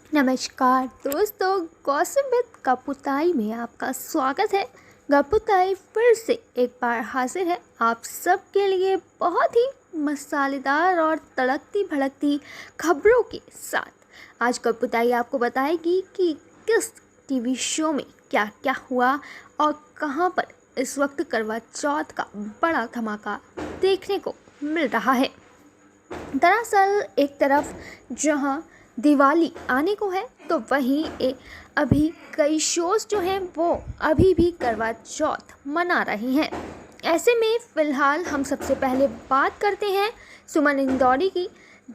नमस्कार दोस्तों, gossip with गप्पुताई में आपका स्वागत है। गप्पुताई फिर से एक बार हाजिर है आप सबके लिए बहुत ही मसालेदार और तड़कती भड़कती खबरों के साथ। आज गप्पुताई आपको बताएगी कि किस टीवी शो में क्या क्या हुआ और कहां पर इस वक्त करवा चौथ का बड़ा धमाका देखने को मिल रहा है। दरअसल एक तरफ जहां दिवाली आने को है तो वहीं अभी कई शोज़ जो हैं वो अभी भी करवा चौथ मना रही हैं। ऐसे में फ़िलहाल हम सबसे पहले बात करते हैं सुमन इंदौरी की,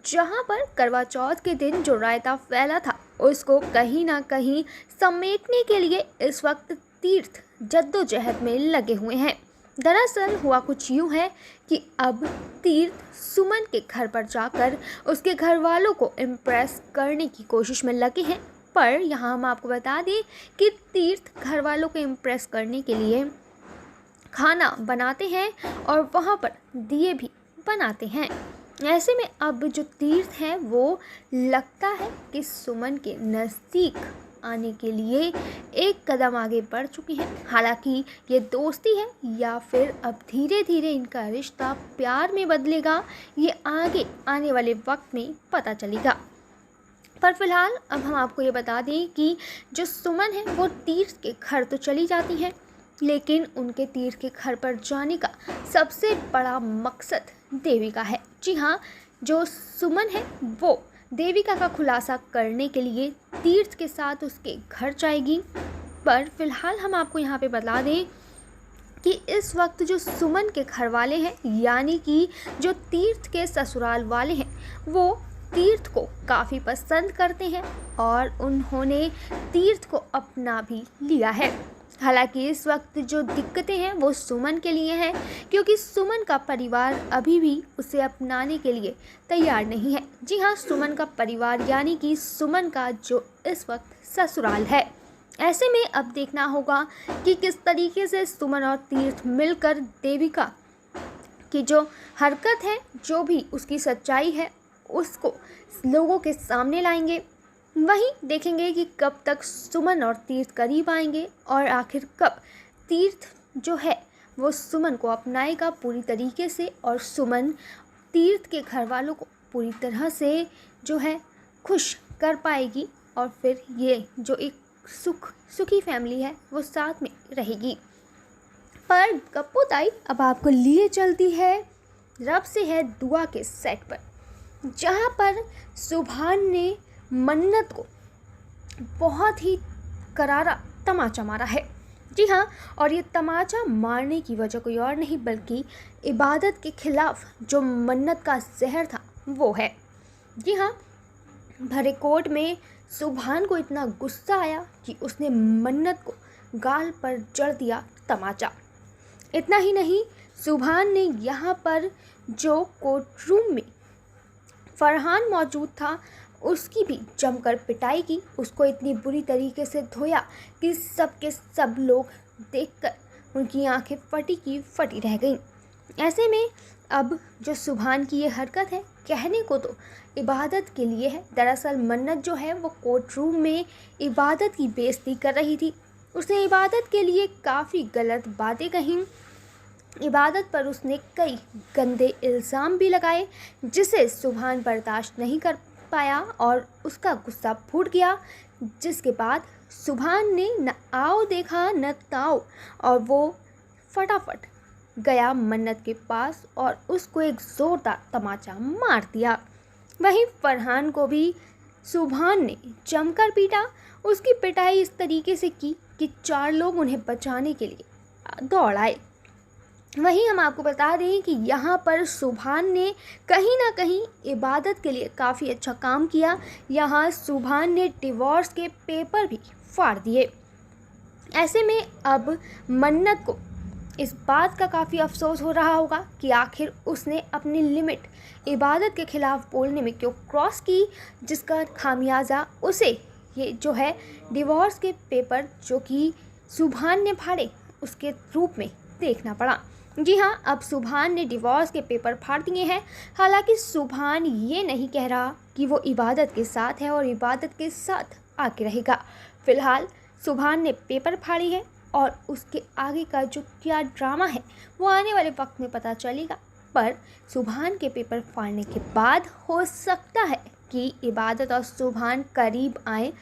जहां पर करवा चौथ के दिन जो रायता फैला था उसको कहीं ना कहीं समेटने के लिए इस वक्त तीर्थ जद्दोजहद में लगे हुए हैं। दरअसल हुआ कुछ यूँ है कि अब तीर्थ सुमन के घर पर जाकर उसके घर वालों को इम्प्रेस करने की कोशिश में लगे हैं। पर यहाँ हम आपको बता दें कि तीर्थ घर वालों को इम्प्रेस करने के लिए खाना बनाते हैं और वहाँ पर दिए भी बनाते हैं। ऐसे में अब जो तीर्थ हैं वो लगता है कि सुमन के नज़दीक आने के लिए एक कदम आगे बढ़ चुकी हैं। हालांकि ये दोस्ती है या फिर अब धीरे धीरे इनका रिश्ता प्यार में बदलेगा, ये आगे आने वाले वक्त में पता चलेगा। पर फिलहाल अब हम आपको ये बता दें कि जो सुमन है वो तीर्थ के घर तो चली जाती हैं, लेकिन उनके तीर्थ के घर पर जाने का सबसे बड़ा मकसद देविका है। जी हाँ, जो सुमन है वो देविका का खुलासा करने के लिए तीर्थ के साथ उसके घर जाएगी। पर फिलहाल हम आपको यहाँ पे बता दें कि इस वक्त जो सुमन के घर वाले हैं यानी कि जो तीर्थ के ससुराल वाले हैं वो तीर्थ को काफ़ी पसंद करते हैं और उन्होंने तीर्थ को अपना भी लिया है। हालांकि इस वक्त जो दिक्कतें हैं वो सुमन के लिए हैं, क्योंकि सुमन का परिवार अभी भी उसे अपनाने के लिए तैयार नहीं है। जी हाँ, सुमन का परिवार यानी कि सुमन का जो इस वक्त ससुराल है। ऐसे में अब देखना होगा कि किस तरीके से सुमन और तीर्थ मिलकर देविका की जो हरकत है, जो भी उसकी सच्चाई है, उसको लोगों के सामने लाएंगे। वहीं देखेंगे कि कब तक सुमन और तीर्थ करीब आएंगे और आखिर कब तीर्थ जो है वो सुमन को अपनाएगा पूरी तरीके से और सुमन तीर्थ के घर वालों को पूरी तरह से जो है खुश कर पाएगी और फिर ये जो एक सुखी फैमिली है वो साथ में रहेगी। पर गप्पुताई अब आपको लिए चलती है रब से है दुआ के सेट पर, जहाँ पर सुभान ने मन्नत को बहुत ही करारा तमाचा मारा है। जी हाँ, और ये तमाचा मारने की वजह कोई और नहीं बल्कि इबादत के खिलाफ जो मन्नत का जहर था वो है। जी हाँ, भरे कोर्ट में सुभान को इतना गुस्सा आया कि उसने मन्नत को गाल पर जड़ दिया तमाचा। इतना ही नहीं, सुभान ने यहाँ पर जो कोर्ट रूम में फरहान मौजूद था उसकी भी जमकर पिटाई की, उसको इतनी बुरी तरीके से धोया कि सब के सब लोग देखकर उनकी आंखें फटी की फटी रह गईं। ऐसे में अब जो सुभान की ये हरकत है कहने को तो इबादत के लिए है। दरअसल मन्नत जो है वो कोर्ट रूम में इबादत की बेइज्जती कर रही थी। उसने इबादत के लिए काफ़ी गलत बातें कहीं, इबादत पर उसने कई गंदे इल्ज़ाम भी लगाए, जिसे सुभान बर्दाश्त नहीं कर पाया और उसका गुस्सा फूट गया। जिसके बाद सुभान ने न आओ देखा न ताओ और वो फटाफट गया मन्नत के पास और उसको एक ज़ोरदार तमाचा मार दिया। वहीं फरहान को भी सुभान ने जमकर पीटा। उसकी पिटाई इस तरीके से की कि 4 लोग उन्हें बचाने के लिए दौड़ आए। वहीं हम आपको बता दें कि यहाँ पर सुभान ने कहीं ना कहीं इबादत के लिए काफ़ी अच्छा काम किया। यहाँ सुभान ने डिवोर्स के पेपर भी फाड़ दिए। ऐसे में अब मन्नत को इस बात का काफ़ी अफसोस हो रहा होगा कि आखिर उसने अपनी लिमिट इबादत के ख़िलाफ़ बोलने में क्यों क्रॉस की, जिसका खामियाजा उसे ये जो है डिवोर्स के पेपर जो कि सुभान ने फाड़े उसके रूप में देखना पड़ा। जी हाँ, अब सुभान ने डिवोर्स के पेपर फाड़ दिए हैं। हालांकि सुभान ये नहीं कह रहा कि वो इबादत के साथ है और इबादत के साथ आके रहेगा। फिलहाल सुभान ने पेपर फाड़ी है और उसके आगे का जो क्या ड्रामा है वो आने वाले वक्त में पता चलेगा। पर सुभान के पेपर फाड़ने के बाद हो सकता है कि इबादत और सुभान करीब आए,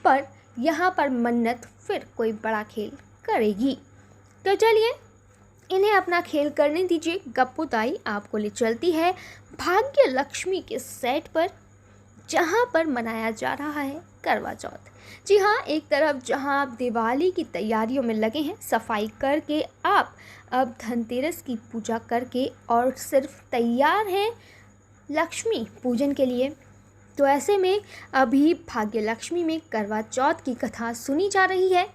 पर यहाँ पर मन्नत फिर कोई बड़ा खेल करेगी। तो चलिए इन्हें अपना खेल करने दीजिए। गप्पू ताई आपको ले चलती है भाग्य लक्ष्मी के सेट पर, जहां पर मनाया जा रहा है करवा चौथ। जी हाँ, एक तरफ जहां आप दिवाली की तैयारियों में लगे हैं, सफाई करके आप अब धनतेरस की पूजा करके और सिर्फ तैयार हैं लक्ष्मी पूजन के लिए। तो ऐसे में अभी भाग्य लक्ष्मी में करवा चौथ की कथा सुनी जा रही है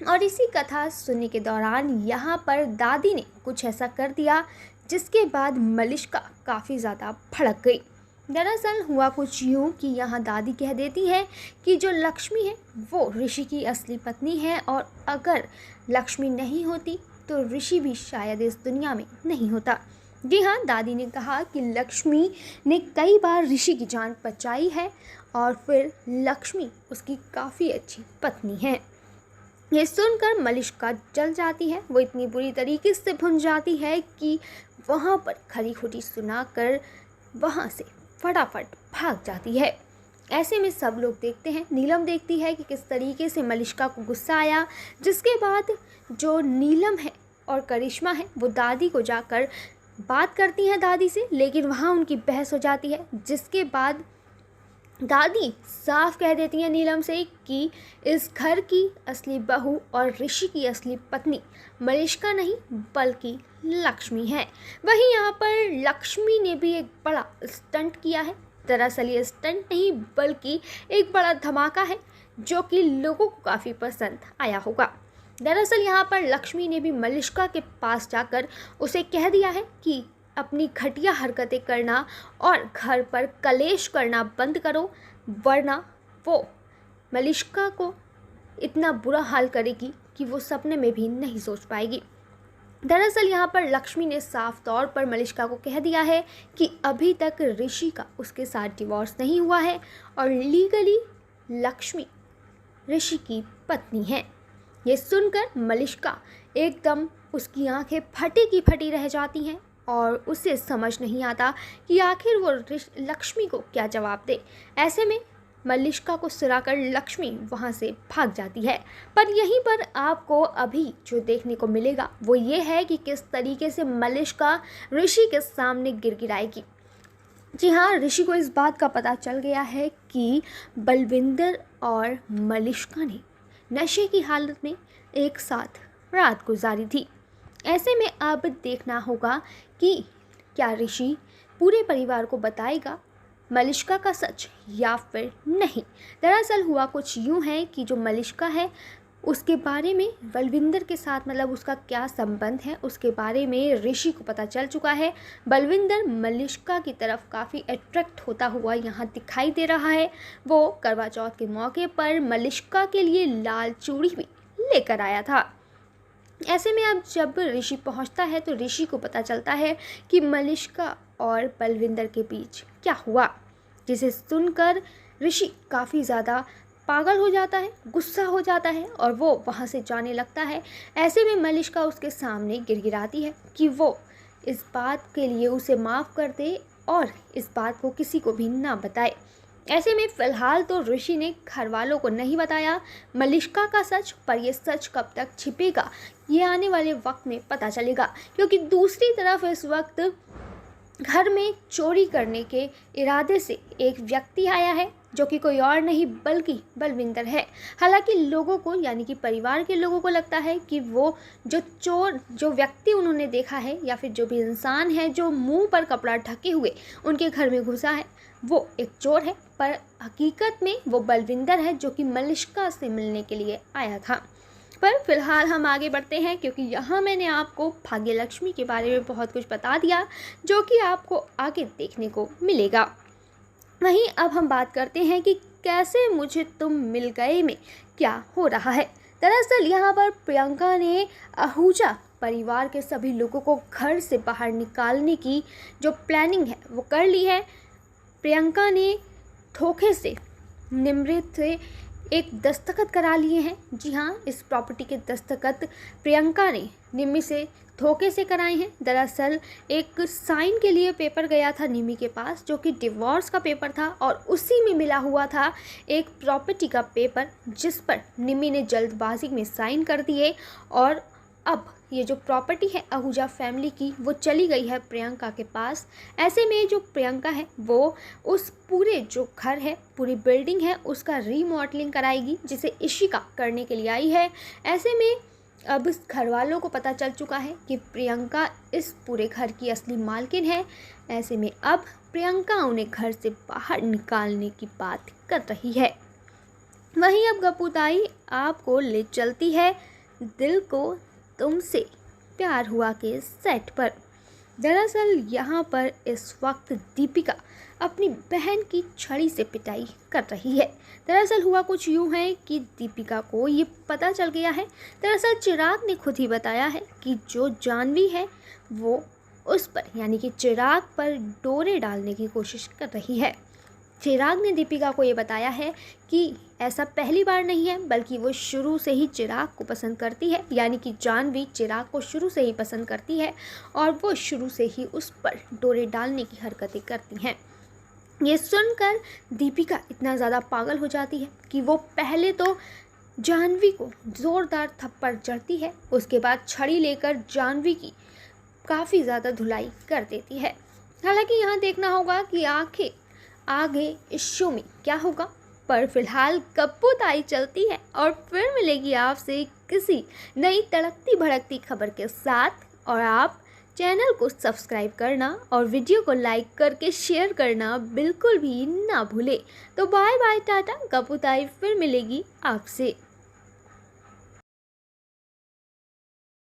और इसी कथा सुनने के दौरान यहाँ पर दादी ने कुछ ऐसा कर दिया जिसके बाद मलिष्का काफ़ी ज़्यादा भड़क गई। दरअसल हुआ कुछ यूँ कि यहाँ दादी कह देती है कि जो लक्ष्मी है वो ऋषि की असली पत्नी है और अगर लक्ष्मी नहीं होती तो ऋषि भी शायद इस दुनिया में नहीं होता। जी हाँ, दादी ने कहा कि लक्ष्मी ने कई बार ऋषि की जान बचाई है और फिर लक्ष्मी उसकी काफ़ी अच्छी पत्नी है। ये सुनकर मलिष्का जल जाती है। वो इतनी बुरी तरीके से भुन जाती है कि वहाँ पर खरी खोटी सुनाकर वहाँ से फटाफट भाग जाती है। ऐसे में सब लोग देखते हैं, नीलम देखती है कि किस तरीके से मलिष्का को गुस्सा आया, जिसके बाद जो नीलम है और करिश्मा है वो दादी को जाकर बात करती हैं दादी से, लेकिन वहाँ उनकी बहस हो जाती है, जिसके बाद दादी साफ कह देती हैं नीलम से कि इस घर की असली बहू और ऋषि की असली पत्नी मलिष्का नहीं बल्कि लक्ष्मी है। वहीं यहाँ पर लक्ष्मी ने भी एक बड़ा स्टंट किया है। दरअसल ये स्टंट नहीं बल्कि एक बड़ा धमाका है जो कि लोगों को काफ़ी पसंद आया होगा। दरअसल यहाँ पर लक्ष्मी ने भी मलिष्का के पास जाकर उसे कह दिया है कि अपनी घटिया हरकतें करना और घर पर कलेश करना बंद करो, वरना वो मलिष्का को इतना बुरा हाल करेगी कि वो सपने में भी नहीं सोच पाएगी। दरअसल यहाँ पर लक्ष्मी ने साफ तौर पर मलिष्का को कह दिया है कि अभी तक ऋषि का उसके साथ डिवोर्स नहीं हुआ है और लीगली लक्ष्मी ऋषि की पत्नी है। ये सुनकर मलिष्का एकदम उसकी आंखें फटी की फटी रह जाती हैं और उसे समझ नहीं आता कि आखिर वो लक्ष्मी को क्या जवाब दे। ऐसे में मलिष्का को सिराकर लक्ष्मी वहाँ से भाग जाती है। पर यहीं पर आपको अभी जो देखने को मिलेगा वो ये है कि किस तरीके से मलिष्का ऋषि के सामने गिड़गिड़ाएगी। जी हाँ, ऋषि को इस बात का पता चल गया है कि बलविंदर और मलिष्का ने नशे की हालत में एक साथ रात गुजारी थी। ऐसे में अब देखना होगा कि क्या ऋषि पूरे परिवार को बताएगा मलिष्का का सच या फिर नहीं। दरअसल हुआ कुछ यूँ है कि जो मलिष्का है उसके बारे में बलविंदर के साथ मतलब उसका क्या संबंध है उसके बारे में ऋषि को पता चल चुका है। बलविंदर मलिष्का की तरफ काफ़ी अट्रैक्ट होता हुआ यहाँ दिखाई दे रहा है। वो करवा चौथ के मौके पर मलिष्का के लिए लाल चूड़ी भी लेकर आया था। ऐसे में अब जब ऋषि पहुंचता है तो ऋषि को पता चलता है कि मलिष्का और बलविंदर के बीच क्या हुआ, जिसे सुनकर ऋषि काफ़ी ज़्यादा पागल हो जाता है, गुस्सा हो जाता है और वो वहाँ से जाने लगता है। ऐसे में मलिष्का उसके सामने गिड़गिड़ाती है कि वो इस बात के लिए उसे माफ़ कर दे और इस बात को किसी को भी ना बताए। ऐसे में फ़िलहाल तो ऋषि ने घर वालों को नहीं बताया मलिष्का का सच, पर यह सच कब तक छिपेगा ये आने वाले वक्त में पता चलेगा, क्योंकि दूसरी तरफ इस वक्त घर में चोरी करने के इरादे से एक व्यक्ति आया है जो कि कोई और नहीं बल्कि बलविंदर है। हालांकि लोगों को यानी कि परिवार के लोगों को लगता है कि वो जो व्यक्ति उन्होंने देखा है या फिर जो भी इंसान है जो मुंह पर कपड़ा ढके हुए उनके घर में घुसा है वो एक चोर है, पर हकीकत में वो बलविंदर है जो कि मलिष्का से मिलने के लिए आया था। पर फिलहाल हम आगे बढ़ते हैं क्योंकि यहाँ मैंने आपको भाग्य लक्ष्मी के बारे में बहुत कुछ बता दिया जो कि आपको आगे देखने को मिलेगा। वहीं अब हम बात करते हैं कि कैसे मुझे तुम मिल गए में क्या हो रहा है। दरअसल यहाँ पर प्रियंका ने आहूजा परिवार के सभी लोगों को घर से बाहर निकालने की जो प्लानिंग है वो कर ली है। प्रियंका ने धोखे से निमृत से एक दस्तखत करा लिए हैं। जी हाँ, इस प्रॉपर्टी के दस्तखत प्रियंका ने निम्मी से धोखे से कराए हैं। दरअसल एक साइन के लिए पेपर गया था निम्मी के पास, जो कि डिवोर्स का पेपर था, और उसी में मिला हुआ था एक प्रॉपर्टी का पेपर, जिस पर निम्मी ने जल्दबाजी में साइन कर दिए। और अब ये जो प्रॉपर्टी है आहूजा फैमिली की, वो चली गई है प्रियंका के पास। ऐसे में जो प्रियंका है वो उस पूरे जो घर है, पूरी बिल्डिंग है, उसका रीमॉडलिंग कराएगी, जिसे इशिका करने के लिए आई है। ऐसे में अब इस घर वालों को पता चल चुका है कि प्रियंका इस पूरे घर की असली मालकिन है। ऐसे में अब प्रियंका उन्हें घर से बाहर निकालने की बात कर रही है। वहीं अब गप्पूताई आपको ले चलती है दिल को तुमसे प्यार हुआ के सेट पर। दरअसल यहाँ पर इस वक्त दीपिका अपनी बहन की छड़ी से पिटाई कर रही है। दरअसल हुआ कुछ यूँ है कि दीपिका को ये पता चल गया है। दरअसल चिराग ने खुद ही बताया है कि जो जानवी है वो उस पर, यानी कि चिराग पर डोरे डालने की कोशिश कर रही है। चिराग ने दीपिका को ये बताया है कि ऐसा पहली बार नहीं है, बल्कि वो शुरू से ही चिराग को पसंद करती है, यानी कि जानवी चिराग को शुरू से ही पसंद करती है और वो शुरू से ही उस पर डोरे डालने की हरकतें करती हैं। ये सुनकर दीपिका इतना ज़्यादा पागल हो जाती है कि वो पहले तो जानवी को ज़ोरदार थप्पड़ जड़ती है, उसके बाद छड़ी लेकर जानवी की काफ़ी ज़्यादा धुलाई कर देती है। हालांकि यहाँ देखना होगा कि आगे इस शो में क्या होगा, पर फिलहाल गप्पूताई चलती है और फिर मिलेगी आपसे किसी नई तड़कती भड़कती खबर के साथ। और आप चैनल को सब्सक्राइब करना और वीडियो को लाइक करके शेयर करना बिल्कुल भी ना भूले। तो बाय बाय, टाटा, गप्पूताई फिर मिलेगी आपसे।